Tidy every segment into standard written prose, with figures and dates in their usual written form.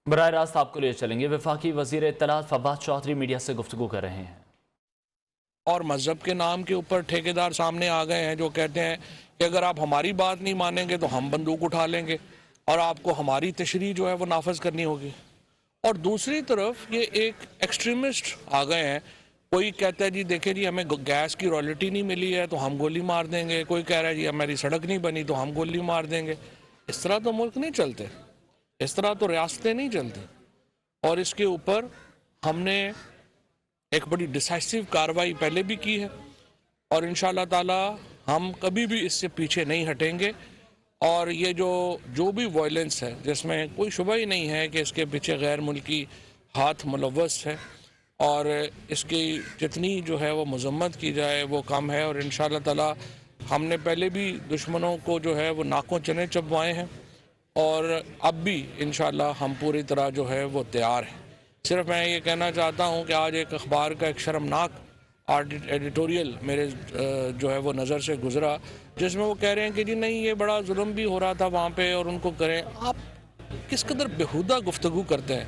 براہ راست آپ کو لے چلیں گے۔ وفاقی وزیر اطلاعات فواد چودھری میڈیا سے گفتگو کر رہے ہیں۔ اور مذہب کے نام کے اوپر ٹھیکیدار سامنے آ گئے ہیں جو کہتے ہیں کہ اگر آپ ہماری بات نہیں مانیں گے تو ہم بندوق اٹھا لیں گے اور آپ کو ہماری تشریح جو ہے وہ نافذ کرنی ہوگی۔ اور دوسری طرف یہ ایک ایکسٹریمسٹ آ گئے ہیں، کوئی کہتا ہے جی دیکھیں جی ہمیں گیس کی رائلٹی نہیں ملی ہے تو ہم گولی مار دیں گے، کوئی کہہ رہا ہے جی ہماری سڑک نہیں بنی تو ہم گولی مار دیں گے۔ اس طرح تو ملک نہیں چلتے، اس طرح تو ریاستیں نہیں چلتی۔ اور اس کے اوپر ہم نے ایک بڑی ڈیسائسو کارروائی پہلے بھی کی ہے اور انشاءاللہ تعالی ہم کبھی بھی اس سے پیچھے نہیں ہٹیں گے۔ اور یہ جو بھی وائلنس ہے جس میں کوئی شبہ ہی نہیں ہے کہ اس کے پیچھے غیر ملکی ہاتھ ملوث ہے، اور اس کی جتنی جو ہے وہ مذمت کی جائے وہ کم ہے۔ اور انشاءاللہ تعالی ہم نے پہلے بھی دشمنوں کو جو ہے وہ ناکوں چنے چبوائے ہیں اور اب بھی انشاءاللہ ہم پوری طرح جو ہے وہ تیار ہیں۔ صرف میں یہ کہنا چاہتا ہوں کہ آج ایک اخبار کا ایک شرمناک ایڈیٹوریل میرے جو ہے وہ نظر سے گزرا، جس میں وہ کہہ رہے ہیں کہ جی نہیں یہ بڑا ظلم بھی ہو رہا تھا وہاں پہ اور ان کو کریں۔ آپ کس قدر بیہودہ گفتگو کرتے ہیں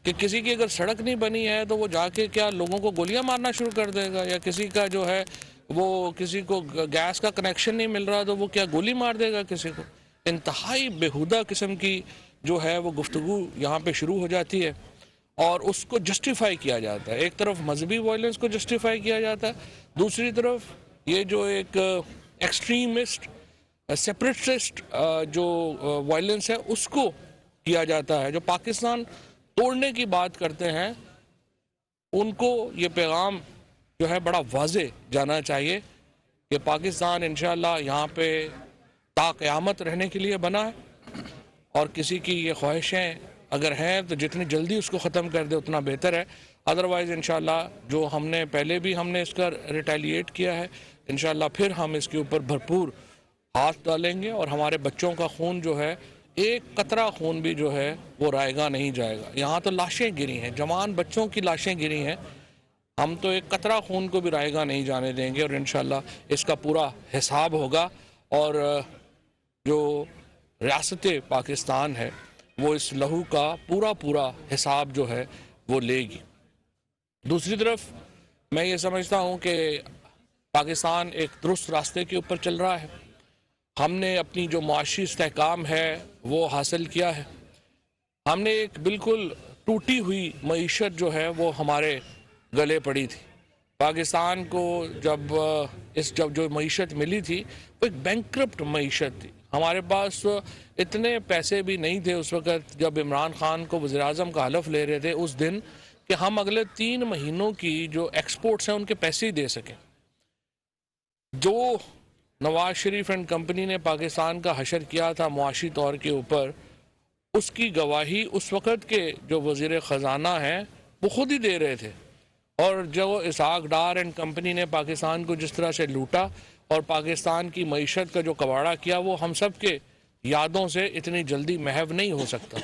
کہ کسی کی اگر سڑک نہیں بنی ہے تو وہ جا کے کیا لوگوں کو گولیاں مارنا شروع کر دے گا، یا کسی کا جو ہے وہ کسی کو گیس کا کنیکشن نہیں مل رہا تو وہ کیا گولی مار دے گا کسی کو۔ انتہائی بیہودہ قسم کی جو ہے وہ گفتگو یہاں پہ شروع ہو جاتی ہے اور اس کو جسٹیفائی کیا جاتا ہے۔ ایک طرف مذہبی وائلنس کو جسٹیفائی کیا جاتا ہے، دوسری طرف یہ جو ایک ایکسٹریمسٹ سیپریٹسٹ جو وائلنس ہے اس کو کیا جاتا ہے۔ جو پاکستان توڑنے کی بات کرتے ہیں ان کو یہ پیغام جو ہے بڑا واضح جانا چاہیے کہ پاکستان انشاءاللہ یہاں پہ تا قیامت رہنے کے لیے بنا ہے، اور کسی کی یہ خواہشیں اگر ہیں تو جتنی جلدی اس کو ختم کر دے اتنا بہتر ہے۔ ادروائز انشاءاللہ جو ہم نے پہلے بھی ہم نے اس کا ریٹیلیٹ کیا ہے، انشاءاللہ پھر ہم اس کے اوپر بھرپور ہاتھ ڈالیں گے اور ہمارے بچوں کا خون جو ہے ایک قطرہ خون بھی جو ہے وہ رائے گا نہیں جائے گا۔ یہاں تو لاشیں گری ہیں، جوان بچوں کی لاشیں گری ہیں، ہم تو ایک قطرہ خون کو بھی رائے گا نہیں جانے دیں گے اور انشاءاللہ اس کا پورا حساب ہوگا۔ اور جو ریاست پاکستان ہے وہ اس لہو کا پورا حساب جو ہے وہ لے گی۔ دوسری طرف میں یہ سمجھتا ہوں کہ پاکستان ایک درست راستے کے اوپر چل رہا ہے۔ ہم نے اپنی جو معاشی استحکام ہے وہ حاصل کیا ہے، ہم نے ایک بالکل ٹوٹی ہوئی معیشت جو ہے وہ ہمارے گلے پڑی تھی۔ پاکستان کو جب جو معیشت ملی تھی وہ ایک بینکرپٹ معیشت تھی، ہمارے پاس اتنے پیسے بھی نہیں تھے اس وقت جب عمران خان کو وزیر اعظم کا حلف لے رہے تھے اس دن کہ ہم اگلے 3 مہینوں کی جو ایکسپورٹس ہیں ان کے پیسے ہی دے سکیں۔ جو نواز شریف اینڈ کمپنی نے پاکستان کا حشر کیا تھا معاشی طور کے اوپر، اس کی گواہی اس وقت کے جو وزیر خزانہ ہیں وہ خود ہی دے رہے تھے۔ اور جو اسحاق ڈار اینڈ کمپنی نے پاکستان کو جس طرح سے لوٹا اور پاکستان کی معیشت کا جو کباڑہ کیا وہ ہم سب کے یادوں سے اتنی جلدی محو نہیں ہو سکتا۔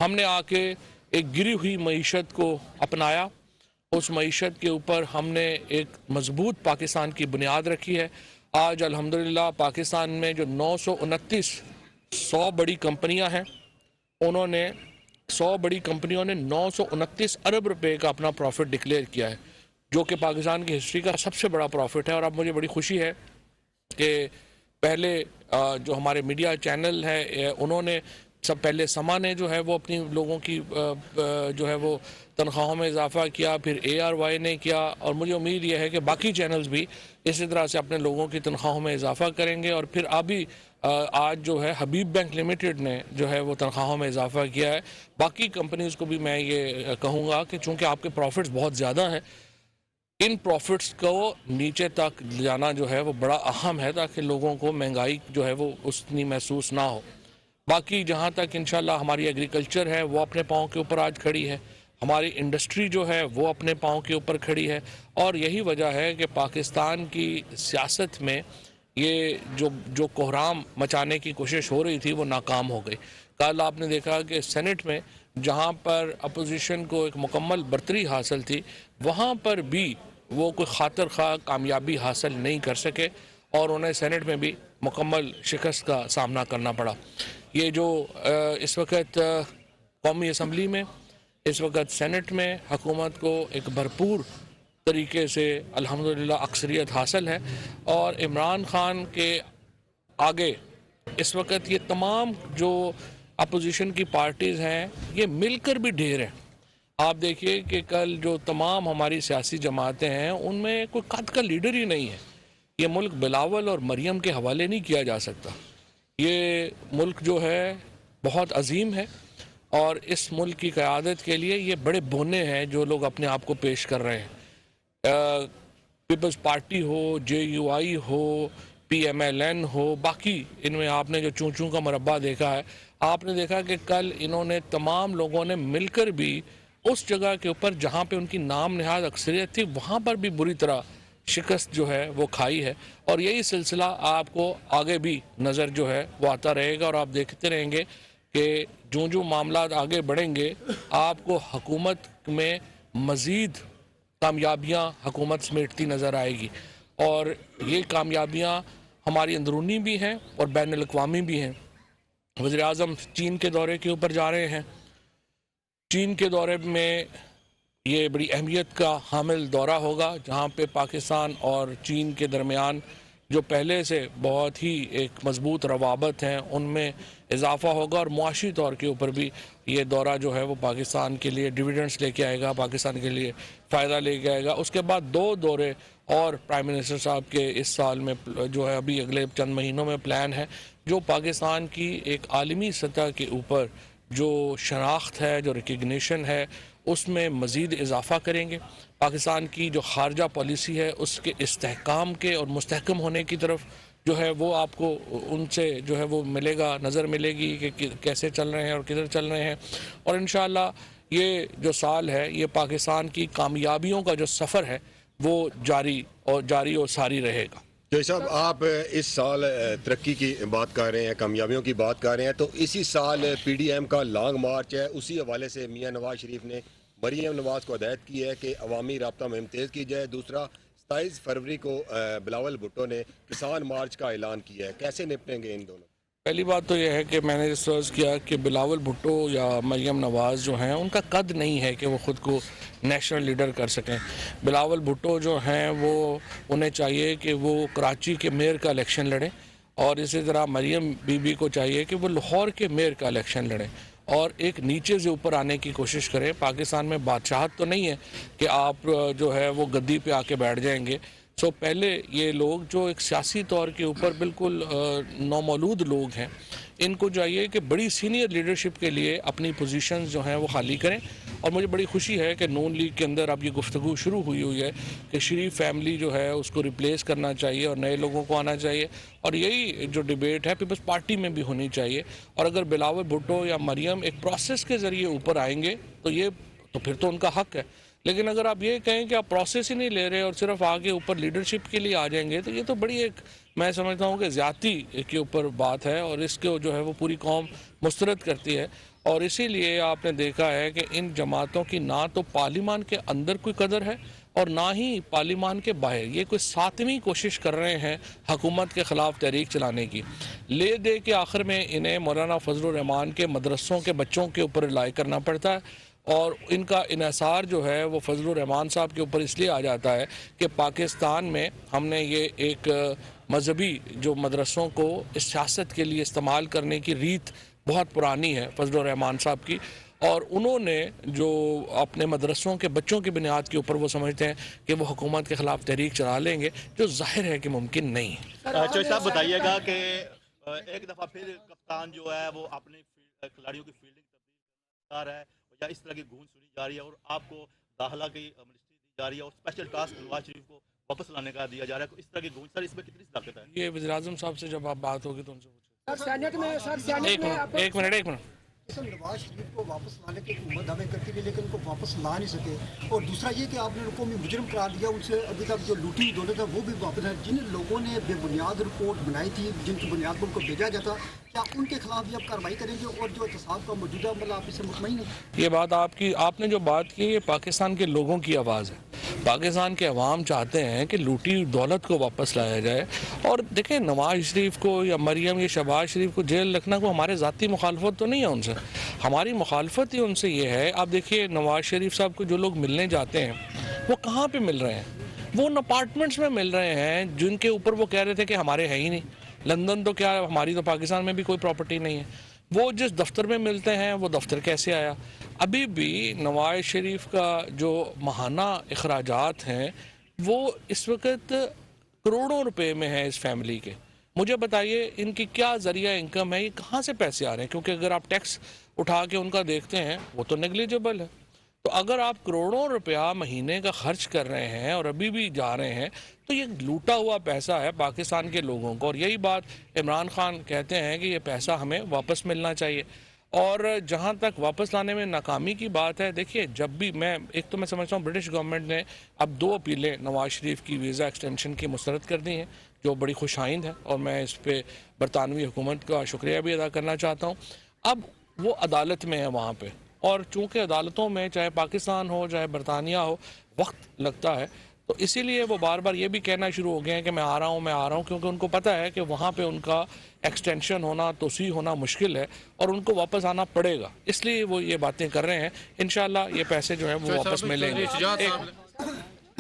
ہم نے آ کے ایک گری ہوئی معیشت کو اپنایا، اس معیشت کے اوپر ہم نے ایک مضبوط پاکستان کی بنیاد رکھی ہے۔ آج الحمدللہ پاکستان میں جو 100 بڑی کمپنیاں ہیں، انہوں نے 100 بڑی کمپنیوں نے 929 ارب روپے کا اپنا پروفٹ ڈکلیئر کیا ہے، جو کہ پاکستان کی ہسٹری کا سب سے بڑا پروفٹ ہے۔ اور اب مجھے بڑی خوشی ہے کہ پہلے جو ہمارے میڈیا چینل ہے انہوں نے پہلے سما نے جو ہے وہ اپنی لوگوں کی جو ہے وہ تنخواہوں میں اضافہ کیا، پھر ARY نے کیا، اور مجھے امید یہ ہے کہ باقی چینلز بھی اسی طرح سے اپنے لوگوں کی تنخواہوں میں اضافہ کریں گے۔ اور پھر ابھی آج جو ہے حبیب بینک لمیٹڈ نے جو ہے وہ تنخواہوں میں اضافہ کیا ہے۔ باقی کمپنیز کو بھی میں یہ کہوں گا کہ چونکہ آپ کے پروفٹس بہت زیادہ ہیں، ان پروفٹس کو نیچے تک جانا جو ہے وہ بڑا اہم ہے تاکہ لوگوں کو مہنگائی جو ہے وہ اتنی محسوس نہ ہو۔ باقی جہاں تک انشاءاللہ ہماری ایگریکلچر ہے وہ اپنے پاؤں کے اوپر آج کھڑی ہے، ہماری انڈسٹری جو ہے وہ اپنے پاؤں کے اوپر کھڑی ہے، اور یہی وجہ ہے کہ پاکستان کی سیاست میں یہ جو کوہرام مچانے کی کوشش ہو رہی تھی وہ ناکام ہو گئی۔ کل آپ نے دیکھا کہ سینٹ میں جہاں پر اپوزیشن کو ایک مکمل برتری حاصل تھی، وہاں پر بھی وہ کوئی خاطر خواہ کامیابی حاصل نہیں کر سکے اور انہیں سینٹ میں بھی مکمل شکست کا سامنا کرنا پڑا۔ یہ جو اس وقت قومی اسمبلی میں، اس وقت سینٹ میں حکومت کو ایک بھرپور طریقے سے الحمدللہ اکثریت حاصل ہے، اور عمران خان کے آگے اس وقت یہ تمام جو اپوزیشن کی پارٹیز ہیں یہ مل کر بھی ڈھیر ہیں۔ آپ دیکھیے کہ کل جو تمام ہماری سیاسی جماعتیں ہیں ان میں کوئی قد کا لیڈر ہی نہیں ہے۔ یہ ملک بلاول اور مریم کے حوالے نہیں کیا جا سکتا۔ یہ ملک جو ہے بہت عظیم ہے، اور اس ملک کی قیادت کے لیے یہ بڑے بونے ہیں جو لوگ اپنے آپ کو پیش کر رہے ہیں۔ پیپلز پارٹی ہو، جے یو آئی ہو، پی ایم ایل این ہو، باقی ان میں آپ نے جو چون چون کا مربع دیکھا ہے، آپ نے دیکھا کہ کل انہوں نے تمام لوگوں نے مل کر بھی اس جگہ کے اوپر جہاں پہ ان کی نام نہاد اکثریت تھی وہاں پر بھی بری طرح شکست جو ہے وہ کھائی ہے، اور یہی سلسلہ آپ کو آگے بھی نظر جو ہے وہ آتا رہے گا، اور آپ دیکھتے رہیں گے کہ جو معاملات آگے بڑھیں گے آپ کو حکومت میں مزید کامیابیاں حکومت سمیٹتی نظر آئے گی، اور یہ کامیابیاں ہماری اندرونی بھی ہیں اور بین الاقوامی بھی ہیں۔ وزیر اعظم چین کے دورے کے اوپر جا رہے ہیں۔ چین کے دورے میں یہ بڑی اہمیت کا حامل دورہ ہوگا، جہاں پہ پاکستان اور چین کے درمیان جو پہلے سے بہت ہی ایک مضبوط روابط ہیں ان میں اضافہ ہوگا، اور معاشی طور کے اوپر بھی یہ دورہ جو ہے وہ پاکستان کے لیے ڈیویڈنڈز لے کے آئے گا، پاکستان کے لیے فائدہ لے کے آئے گا۔ اس کے بعد 2 دورے اور پرائم منسٹر صاحب کے اس سال میں جو ہے ابھی اگلے چند مہینوں میں پلان ہے، جو پاکستان کی ایک عالمی سطح کے اوپر جو شناخت ہے، جو ریکگنیشن ہے، اس میں مزید اضافہ کریں گے۔ پاکستان کی جو خارجہ پالیسی ہے اس کے استحکام کے اور مستحکم ہونے کی طرف جو ہے وہ آپ کو ان سے جو ہے وہ ملے گا، نظر ملے گی کہ کیسے چل رہے ہیں اور کدھر چل رہے ہیں، اور انشاءاللہ یہ جو سال ہے یہ پاکستان کی کامیابیوں کا جو سفر ہے وہ جاری اور ساری رہے گا۔ جی صاحب، آپ اس سال ترقی کی بات کر رہے ہیں، کامیابیوں کی بات کر رہے ہیں، تو اسی سال پی ڈی ایم کا لانگ مارچ ہے، اسی حوالے سے میاں نواز شریف نے مریم نواز کو ہدایت کی ہے کہ عوامی رابطہ مہم تیز کی جائے۔ دوسرا 27 فروری کو بلاول بھٹو نے کسان مارچ کا اعلان کیا ہے، کیسے نپٹیں گے ان دونوں؟ پہلی بات تو یہ ہے کہ میں نے اس عرض کیا کہ بلاول بھٹو یا مریم نواز جو ہیں ان کا قد نہیں ہے کہ وہ خود کو نیشنل لیڈر کر سکیں۔ بلاول بھٹو جو ہیں وہ انہیں چاہیے کہ وہ کراچی کے میئر کا الیکشن لڑیں، اور اسی طرح مریم بی بی کو چاہیے کہ وہ لاہور کے میئر کا الیکشن لڑیں، اور ایک نیچے سے اوپر آنے کی کوشش کریں۔ پاکستان میں بادشاہت تو نہیں ہے کہ آپ جو ہے وہ گدی پہ آ کے بیٹھ جائیں گے۔ پہلے یہ لوگ جو ایک سیاسی طور کے اوپر بالکل نومولود لوگ ہیں، ان کو چاہیے کہ بڑی سینئر لیڈرشپ کے لیے اپنی پوزیشنز جو ہیں وہ خالی کریں، اور مجھے بڑی خوشی ہے کہ نون لیگ کے اندر اب یہ گفتگو شروع ہوئی ہے کہ شریف فیملی جو ہے اس کو ریپلیس کرنا چاہیے اور نئے لوگوں کو آنا چاہیے، اور یہی جو ڈیبیٹ ہے پیپلز پارٹی میں بھی ہونی چاہیے۔ اور اگر بلاول بھٹو یا مریم ایک پروسیس کے ذریعے اوپر آئیں گے تو پھر تو ان کا حق ہے، لیکن اگر آپ یہ کہیں کہ آپ پروسیس ہی نہیں لے رہے اور صرف آگے اوپر لیڈرشپ کے لیے آ جائیں گے تو یہ تو بڑی ایک میں سمجھتا ہوں کہ زیادتی کے اوپر بات ہے، اور اس کو جو ہے وہ پوری قوم مسترد کرتی ہے۔ اور اسی لیے آپ نے دیکھا ہے کہ ان جماعتوں کی نہ تو پارلیمان کے اندر کوئی قدر ہے اور نہ ہی پارلیمان کے باہر، یہ کوئی 7ویں کوشش کر رہے ہیں حکومت کے خلاف تحریک چلانے کی، لے دے کے آخر میں انہیں مولانا فضل الرحمان کے مدرسوں کے بچوں کے اوپر رلائی کرنا پڑتا ہے، اور ان کا انحصار جو ہے وہ فضل الرحمان صاحب کے اوپر اس لیے آ جاتا ہے کہ پاکستان میں ہم نے یہ ایک مذہبی جو مدرسوں کو اس سیاست کے لیے استعمال کرنے کی ریت بہت پرانی ہے فضل الرحمان صاحب کی، اور انہوں نے جو اپنے مدرسوں کے بچوں کی بنیاد کے اوپر وہ سمجھتے ہیں کہ وہ حکومت کے خلاف تحریک چلا لیں گے، جو ظاہر ہے کہ ممکن نہیں ہے۔ چوہدری صاحب بتائیے گا کہ ایک دفعہ پھر کپتان جو ہے وہ اپنے کھلاڑیوں کی فیلڈنگ تبدیل کر رہا ہے، یا اس طرح کی گونج سنی جا رہی ہے، اور آپ کو داخلہ کی منسٹری دی جا رہی ہے اور اسپیشل ٹاسک نواز شریف کو واپس لانے کا دیا جا رہا ہے، اس طرح کی گونج سر اس میں کتنی صداقت ہے؟ یہ وزیر اعظم صاحب سے جب آپ بات ہوگی تو ان سے سینٹ میں ایک منٹ نواز شریف کو واپس لانے کے دعوے کرتی رہی لیکن ان کو واپس لا نہیں سکے، اور دوسرا یہ کہ آپ نے ان کو مجرم قرار دیا، ان سے ابھی تک جو لوٹی دولت ہے وہ بھی واپس ہے، جن لوگوں نے بے بنیاد رپورٹ بنائی تھی جن کی بنیاد پر ان کو بھیجا جاتا، کیا ان کے خلاف بھی آپ کارروائی کریں گے؟ اور جو احتساب کا موجودہ عمل آپ اس سے مطمئن ہیں؟ یہ بات آپ نے جو بات کی یہ پاکستان کے لوگوں کی آواز ہے، پاکستان کے عوام چاہتے ہیں کہ لوٹی دولت کو واپس لایا جائے. اور دیکھیں نواز شریف کو یا مریم یا شہباز شریف کو جیل رکھنا کو ہمارے ذاتی مخالفت تو نہیں ہے ان سے. ہماری مخالفت ہی ان سے یہ ہے. آپ دیکھیے نواز شریف صاحب کو جو لوگ ملنے جاتے ہیں وہ کہاں پہ مل رہے ہیں؟ وہ ان اپارٹمنٹس میں مل رہے ہیں جن کے اوپر وہ کہہ رہے تھے کہ ہمارے ہیں ہی نہیں. لندن تو کیا ہماری تو پاکستان میں بھی کوئی پراپرٹی نہیں ہے. وہ جس دفتر میں ملتے ہیں وہ دفتر کیسے آیا؟ ابھی بھی نواز شریف کا جو ماہانہ اخراجات ہیں وہ اس وقت کروڑوں روپے میں ہے اس فیملی کے. مجھے بتائیے ان کی کیا ذریعہ انکم ہے, یہ کہاں سے پیسے آ رہے ہیں؟ کیونکہ اگر آپ ٹیکس اٹھا کے ان کا دیکھتے ہیں وہ تو نیگلیجبل ہے. تو اگر آپ کروڑوں روپیہ مہینے کا خرچ کر رہے ہیں اور ابھی بھی جا رہے ہیں تو یہ لوٹا ہوا پیسہ ہے پاکستان کے لوگوں کو. اور یہی بات عمران خان کہتے ہیں کہ یہ پیسہ ہمیں واپس ملنا چاہیے. اور جہاں تک واپس لانے میں ناکامی کی بات ہے, دیکھیے جب بھی میں سمجھتا ہوں برٹش گورنمنٹ نے اب 2 اپیلیں نواز شریف کی ویزا ایکسٹینشن کی مسترد کر دی ہیں جو بڑی خوش آئند ہے, اور میں اس پہ برطانوی حکومت کا شکریہ بھی ادا کرنا چاہتا ہوں. اب وہ عدالت میں ہے وہاں پہ, اور چونکہ عدالتوں میں چاہے پاکستان ہو چاہے برطانیہ ہو وقت لگتا ہے, تو اسی لیے وہ بار بار یہ بھی کہنا شروع ہو گئے ہیں کہ میں آ رہا ہوں, کیونکہ ان کو پتہ ہے کہ وہاں پہ ان کا ایکسٹینشن ہونا توسیع ہونا مشکل ہے اور ان کو واپس آنا پڑے گا. اس لیے وہ یہ باتیں کر رہے ہیں. انشاءاللہ یہ پیسے جو ہیں وہ واپس ملیں گے.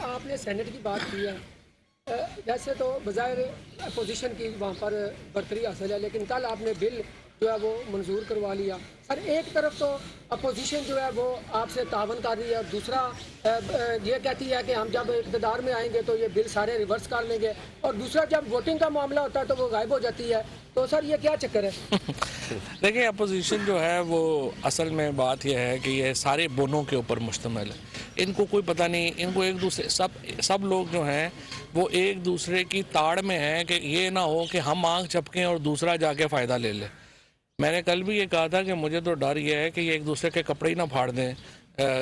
آپ نے سینٹ کی بات کی ہے, ویسے تو بظاہر اپوزیشن کی وہاں پر برتری حاصل ہے, لیکن کل آپ نے بل جو ہے وہ منظور کروا لیا. سر ایک طرف تو اپوزیشن جو ہے وہ آپ سے تعاون کر رہی ہے, اور دوسرا یہ کہتی ہے کہ ہم جب اقتدار میں آئیں گے تو یہ بل سارے ریورس کر لیں گے, اور دوسرا جب ووٹنگ کا معاملہ ہوتا ہے تو وہ غائب ہو جاتی ہے. تو سر یہ کیا چکر ہے؟ دیکھیں اپوزیشن جو ہے وہ اصل میں بات یہ ہے کہ یہ سارے بونوں کے اوپر مشتمل ہے. ان کو کوئی پتہ نہیں, ان کو ایک دوسرے سب لوگ جو ہیں وہ ایک دوسرے کی تاڑ میں ہیں کہ یہ نہ ہو کہ ہم آنکھ چپکیں اور دوسرا جا کے فائدہ لے لے. میں نے کل بھی یہ کہا تھا کہ مجھے تو ڈر یہ ہے کہ یہ ایک دوسرے کے کپڑے ہی نہ پھاڑ دیں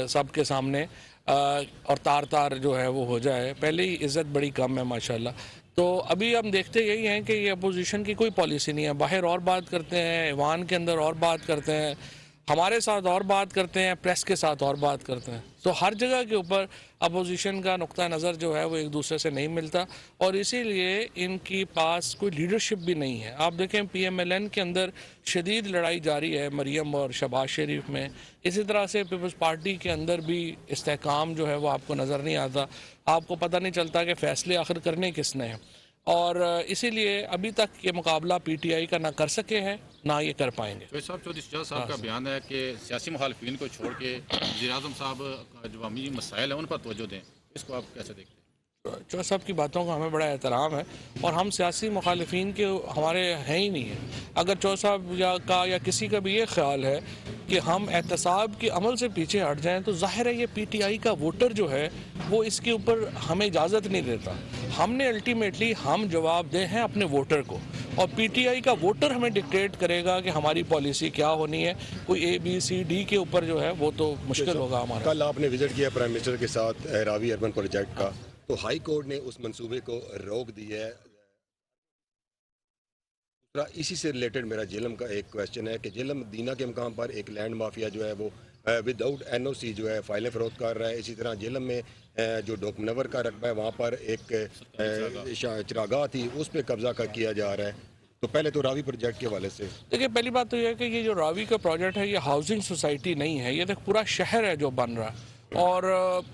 سب کے سامنے, اور تار جو ہے وہ ہو جائے. پہلے ہی عزت بڑی کم ہے ماشاءاللہ. تو ابھی ہم دیکھتے یہی ہیں کہ یہ اپوزیشن کی کوئی پالیسی نہیں ہے. باہر اور بات کرتے ہیں, ایوان کے اندر اور بات کرتے ہیں, ہمارے ساتھ اور بات کرتے ہیں, پریس کے ساتھ اور بات کرتے ہیں. تو ہر جگہ کے اوپر اپوزیشن کا نقطہ نظر جو ہے وہ ایک دوسرے سے نہیں ملتا, اور اسی لیے ان کی پاس کوئی لیڈرشپ بھی نہیں ہے. آپ دیکھیں پی ایم ایل این کے اندر شدید لڑائی جاری ہے مریم اور شہباز شریف میں. اسی طرح سے پیپلز پارٹی کے اندر بھی استحکام جو ہے وہ آپ کو نظر نہیں آتا. آپ کو پتہ نہیں چلتا کہ فیصلے آخر کرنے کس نے ہیں, اور اسی لیے ابھی تک یہ مقابلہ پی ٹی آئی کا نہ کر سکے ہیں نہ یہ کر پائیں گے. چودھری شجاعت صاحب کا بیان ہے کہ سیاسی مخالفین کو چھوڑ کے وزیر اعظم صاحب جو عوامی مسائل ہیں ان پر توجہ دیں, اس کو آپ کیسے دیکھتے ہیں؟ چودھری صاحب کی باتوں کا ہمیں بڑا احترام ہے, اور ہم سیاسی مخالفین کے ہمارے ہیں ہی نہیں ہیں. اگر چودھری صاحب یا کسی کا بھی یہ خیال ہے کہ ہم احتساب کے عمل سے پیچھے ہٹ جائیں تو ظاہر ہے یہ پی ٹی آئی کا ووٹر جو ہے وہ اس کے اوپر ہمیں اجازت نہیں دیتا. ہم نے الٹیمیٹلی ہم جواب دے ہیں اپنے ووٹر کو, اور پی ٹی آئی کا ووٹر ہمیں ڈکٹیٹ کرے گا کہ ہماری پالیسی کیا ہونی ہے. کوئی اے بی سی ڈی کے اوپر جو ہے وہ تو مشکل ہوگا ہمارا. کل آپ نے وزٹ کیا پرائم منسٹر کے ساتھ راوی اربن پروجیکٹ کا, تو ہائی کورٹ نے اس منصوبے کو روک دی ہے. اسی سے ریلیٹڈ میرا جہلم کا ایک کویشچن ہے کہ جہلم مدینہ کے مقام پر ایک لینڈ مافیا جو ہے وہ ود آؤٹ این او سی جو ہے فائلیں فروخت کر رہا ہے. اسی طرح جہلم میں جو ڈوک منور کا رقبہ ہے وہاں پر ایک چراگاہ تھی اس پہ قبضہ کیا جا رہا ہے. تو پہلے تو راوی پروجیکٹ کے حوالے سے دیکھیے, پہلی بات تو یہ ہے کہ یہ جو راوی کا پروجیکٹ ہے یہ ہاؤسنگ سوسائٹی نہیں ہے, یہ تو پورا شہر ہے جو بن رہا ہے, اور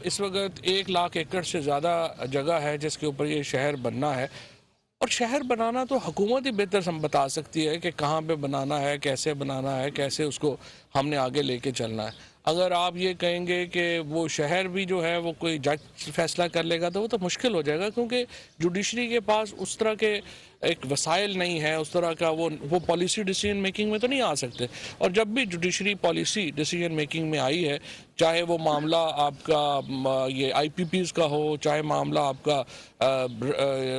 اس وقت 1 لاکھ ایکڑ سے زیادہ جگہ ہے جس کے اوپر یہ شہر بننا ہے. اور شہر بنانا تو حکومت ہی بہتر بتا سکتی ہے کہ کہاں پہ بنانا ہے, کیسے بنانا ہے, کیسے اس کو ہم نے آگے لے کے چلنا ہے. اگر آپ یہ کہیں گے کہ وہ شہر بھی جو ہے وہ کوئی جج فیصلہ کر لے گا تو وہ تو مشکل ہو جائے گا, کیونکہ جوڈیشری کے پاس اس طرح کے ایک وسائل نہیں ہے, اس طرح کا وہ پالیسی ڈیسیجن میکنگ میں تو نہیں آ سکتے. اور جب بھی جوڈیشری پالیسی ڈیسیجن میکنگ میں آئی ہے, چاہے وہ معاملہ آپ کا یہ آئی پی پیز کا ہو, چاہے معاملہ آپ کا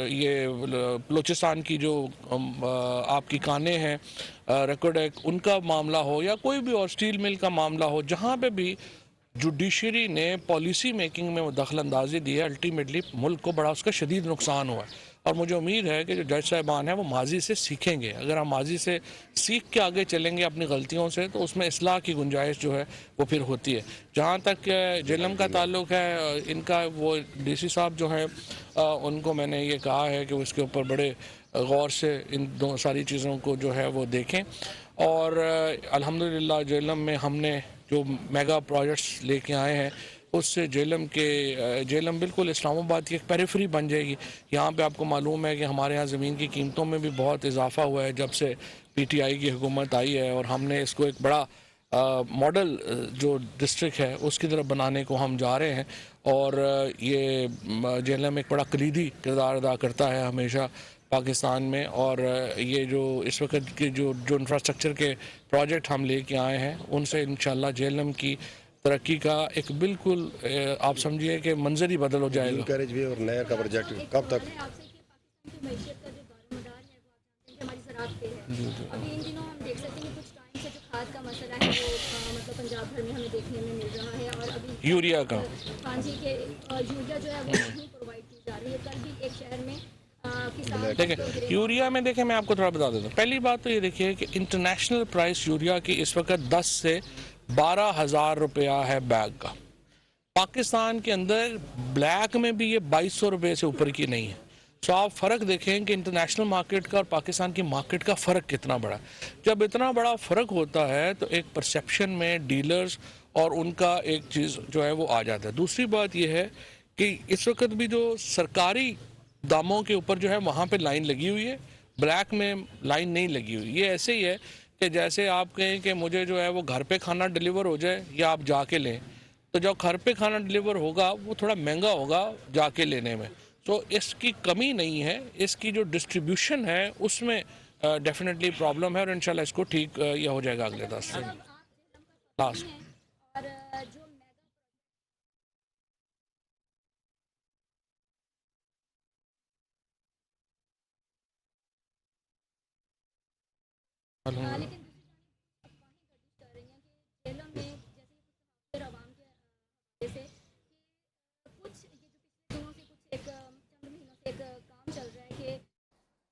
یہ بلوچستان کی جو آپ کی کانیں ہیں ریکارڈ ایک ان کا معاملہ ہو, یا کوئی بھی اور اسٹیل مل کا معاملہ ہو, جہاں پہ بھی جوڈیشری نے پالیسی میکنگ میں دخل اندازی دی ہے, الٹیمیٹلی ملک کو بڑا اس کا شدید نقصان ہوا ہے. اور مجھے امید ہے کہ جو جج صاحبان ہیں وہ ماضی سے سیکھیں گے. اگر ہم ماضی سے سیکھ کے آگے چلیں گے اپنی غلطیوں سے تو اس میں اصلاح کی گنجائش جو ہے وہ پھر ہوتی ہے. جہاں تک جہلم کا تعلق ہے، ان کا وہ ڈی سی صاحب جو ہیں ان کو میں نے یہ کہا ہے کہ اس کے اوپر بڑے غور سے ان دو ساری چیزوں کو جو ہے وہ دیکھیں. اور الحمدللہ جہلم میں ہم نے جو میگا پروجیکٹس لے کے آئے ہیں اس سے جہلم بالکل اسلام آباد کی ایک پیریفری بن جائے گی. یہاں پہ آپ کو معلوم ہے کہ ہمارے یہاں زمین کی قیمتوں میں بھی بہت اضافہ ہوا ہے جب سے پی ٹی آئی کی حکومت آئی ہے، اور ہم نے اس کو ایک بڑا ماڈل جو ڈسٹرکٹ ہے اس کی طرف بنانے کو ہم جا رہے ہیں. اور یہ جہلم ایک بڑا کلیدی کردار ادا کرتا ہے ہمیشہ پاکستان میں. اور یہ جو اس وقت کے جو انفراسٹرکچر کے پروجیکٹ ہم لے کے آئے ہیں ان سے انشاءاللہ جہلم کی ترقی کا ایک بالکل آپ سمجھیے کہ منظر ہی بدل ہو جائے گا. کیریج بھی اور نہر کا پروجیکٹ کب تک؟ معیشت کا جو دار و مدار ہے وہ ہماری زراعت پہ ہے. ابھی ان دنوں ہم دیکھ سکتے ہیں کہ کچھ ٹائم سے جو کھاد کا مسئلہ ہے وہ مطلب پنجاب بھر میں ہمیں دیکھنے میں مل رہا ہے. اور ابھی یوریا کا ہاں جی کہ یوریا جو ہے وہ نہیں پرووائڈ کی جا رہی ہے. کل بھی ایک شہر میں دیکھیں یوریا میں دیکھیں میں آپ کو تھوڑا بتا دیتا ہوں. پہلی بات تو یہ دیکھیے کہ انٹرنیشنل پرائس یوریا کی اس وقت 10 سے 12,000 روپیہ ہے بیگ کا. پاکستان کے اندر بلیک میں بھی یہ 2,200 روپے سے اوپر کی نہیں ہے. سو آپ فرق دیکھیں کہ انٹرنیشنل مارکیٹ کا اور پاکستان کی مارکیٹ کا فرق کتنا بڑا ہے. جب اتنا بڑا فرق ہوتا ہے تو ایک پرسیپشن میں ڈیلرز اور ان کا ایک چیز جو ہے وہ آ جاتا ہے. دوسری بات یہ ہے کہ اس وقت بھی جو سرکاری داموں کے اوپر جو ہے وہاں پہ لائن لگی ہوئی ہے، بلیک میں لائن نہیں لگی ہوئی. یہ ایسے ہی ہے کہ جیسے آپ کہیں کہ مجھے جو ہے وہ گھر پہ کھانا ڈیلیور ہو جائے یا آپ جا کے لیں، تو جب گھر پہ کھانا ڈیلیور ہوگا وہ تھوڑا مہنگا ہوگا جا کے لینے میں. تو اس کی کمی نہیں ہے، اس کی جو ڈسٹریبیوشن ہے اس میں ڈیفینیٹلی پرابلم ہے. اور انشاءاللہ اس کو ٹھیک یہ ہو جائے گا اگلے 10 سے لاسٹ. اور جو لیکن